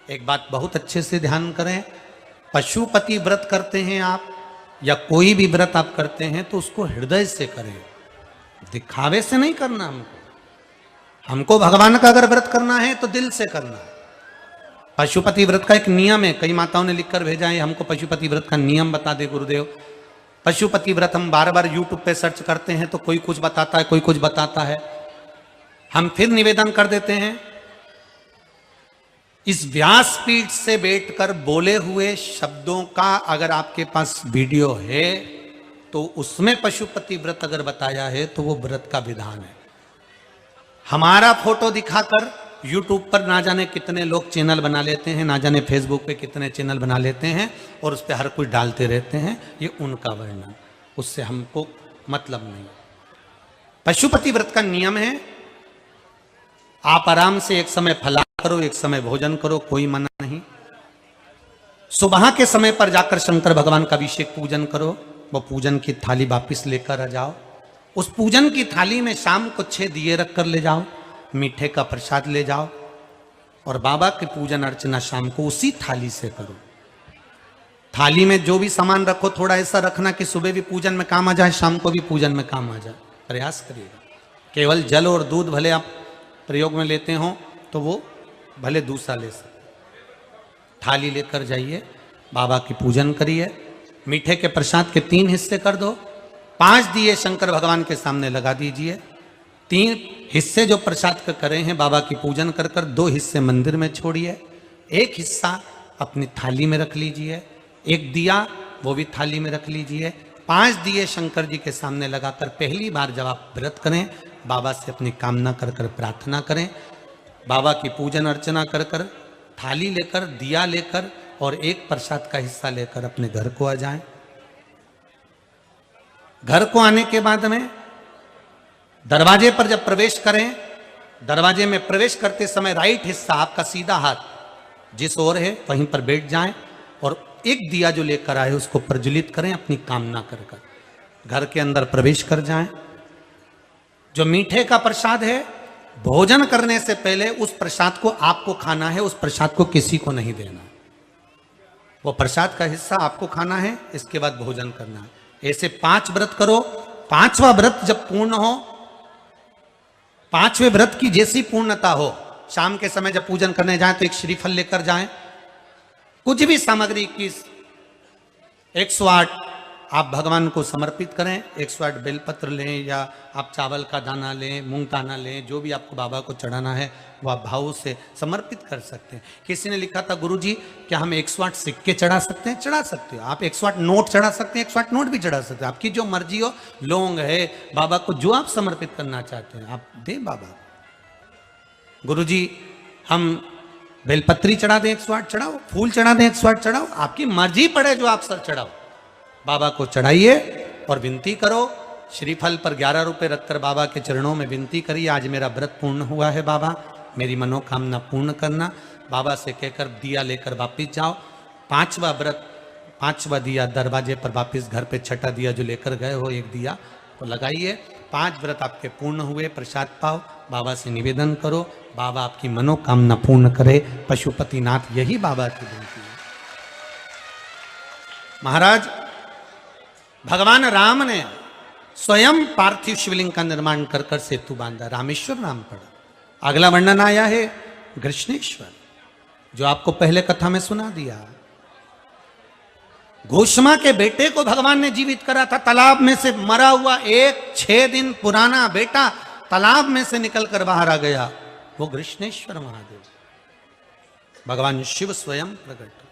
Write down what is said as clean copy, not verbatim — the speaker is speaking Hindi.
एक बात बहुत अच्छे से ध्यान करें, पशुपति व्रत करते हैं आप या कोई भी व्रत आप करते हैं तो उसको हृदय से करें, दिखावे से नहीं करना। हमको भगवान का अगर व्रत करना है तो दिल से करना है। पशुपति व्रत का एक नियम है, कई माताओं ने लिखकर भेजा है हमको पशुपति व्रत का नियम बता दे गुरुदेव। पशुपति व्रत हम बार बार यूट्यूब पे सर्च करते हैं तो कोई कुछ बताता है, कोई कुछ बताता है। हम फिर निवेदन कर देते हैं, इस व्यासपीठ से बैठकर बोले हुए शब्दों का अगर आपके पास वीडियो है तो उसमें पशुपति व्रत अगर बताया है तो वो व्रत का विधान है। हमारा फोटो दिखाकर यूट्यूब पर ना जाने कितने लोग चैनल बना लेते हैं, ना जाने फेसबुक पे कितने चैनल बना लेते हैं और उस पर हर कोई डालते रहते हैं, ये उनका वर्णन, उससे हमको मतलब नहीं। पशुपति व्रत का नियम है, आप आराम से एक समय फलाहार करो, एक समय भोजन करो, कोई मना नहीं। सुबह के समय पर जाकर शंकर भगवान का अभिषेक पूजन करो, वो पूजन की थाली वापिस लेकर आ जाओ। उस पूजन की थाली में शाम को 6 दिए रख कर ले जाओ, मीठे का प्रसाद ले जाओ और बाबा की पूजन अर्चना शाम को उसी थाली से करो। थाली में जो भी सामान रखो थोड़ा ऐसा रखना कि सुबह भी पूजन में काम आ जाए, शाम को भी पूजन में काम आ जाए, प्रयास करिएगा। केवल जल और दूध भले आप प्रयोग में लेते हो तो वो भले दूसरा ले सकते। थाली लेकर जाइए, बाबा की पूजन करिए, मीठे के प्रसाद के 3 हिस्से कर दो, 5 दिए शंकर भगवान के सामने लगा दीजिए। 3 हिस्से जो प्रसाद का करे हैं बाबा की पूजन कर कर 2 हिस्से मंदिर में छोड़िए, 1 हिस्सा अपनी थाली में रख लीजिए, 1 दिया वो भी थाली में रख लीजिए। 5 दिए शंकर जी के सामने लगाकर पहली बार जब आप व्रत करें बाबा से अपनी कामना कर कर प्रार्थना करें। बाबा की पूजन अर्चना कर कर थाली लेकर, दिया लेकर और 1 प्रसाद का हिस्सा लेकर अपने घर को आ जाएं। घर को आने के बाद में दरवाजे पर जब प्रवेश करें, दरवाजे में प्रवेश करते समय राइट हिस्सा आपका सीधा हाथ जिस ओर है वहीं पर बैठ जाएं और 1 दिया जो लेकर आए उसको प्रज्वलित करें अपनी कामना कर कर। घर के अंदर प्रवेश कर जाएं। जो मीठे का प्रसाद है भोजन करने से पहले उस प्रसाद को आपको खाना है, उस प्रसाद को किसी को नहीं देना। वो प्रसाद का हिस्सा आपको खाना है, इसके बाद भोजन करना है। ऐसे 5 व्रत करो। 5वां व्रत जब पूर्ण हो, 5वें व्रत की जैसी पूर्णता हो, शाम के समय जब पूजन करने जाएं तो 1 श्रीफल लेकर जाएं। कुछ भी सामग्री की 108 आप भगवान को समर्पित करें। 108 बेलपत्र लें या आप चावल का दाना लें, मूंग दाना लें, जो भी आपको बाबा को चढ़ाना है वो आप भाव से समर्पित कर सकते हैं। किसी ने लिखा था गुरुजी क्या हम 108 सिक्के चढ़ा सकते हैं? चढ़ा सकते हो आप। 108 नोट चढ़ा सकते हैं, 108 नोट भी चढ़ा सकते हैं, आपकी जो मर्जी हो। लौंग है, बाबा को जो आप समर्पित करना चाहते हैं आप दें बाबा। गुरुजी हम बेलपत्री चढ़ा दें 108 चढ़ाओ, फूल चढ़ा दें 108 चढ़ाओ, आपकी मर्जी पड़े जो आप सर चढ़ाओ। बाबा को चढ़ाइए और विनती करो। श्रीफल पर 11 रुपए रखकर बाबा के चरणों में विनती करिए, आज मेरा व्रत पूर्ण हुआ है बाबा, मेरी मनोकामना पूर्ण करना। बाबा से कहकर दिया लेकर वापिस जाओ। 5वां व्रत, 5वां दिया दरवाजे पर वापिस घर पे, 6ठा दिया जो लेकर गए हो 1 दिया तो लगाइए। 5 व्रत आपके पूर्ण हुए, प्रसाद पाओ, बाबा से निवेदन करो, बाबा आपकी मनोकामना पूर्ण करे। पशुपतिनाथ यही बाबा की विनती है। महाराज भगवान राम ने स्वयं पार्थिव शिवलिंग का निर्माण कर कर सेतु बांधा, रामेश्वर नाम पड़ा। अगला वर्णन आया है कृष्णेश्वर, जो आपको पहले कथा में सुना दिया। घोषमा के बेटे को भगवान ने जीवित करा था, तालाब में से मरा हुआ एक 6 दिन पुराना बेटा तालाब में से निकलकर बाहर आ गया, वो कृष्णेश्वर महादेव भगवान शिव स्वयं प्रकट।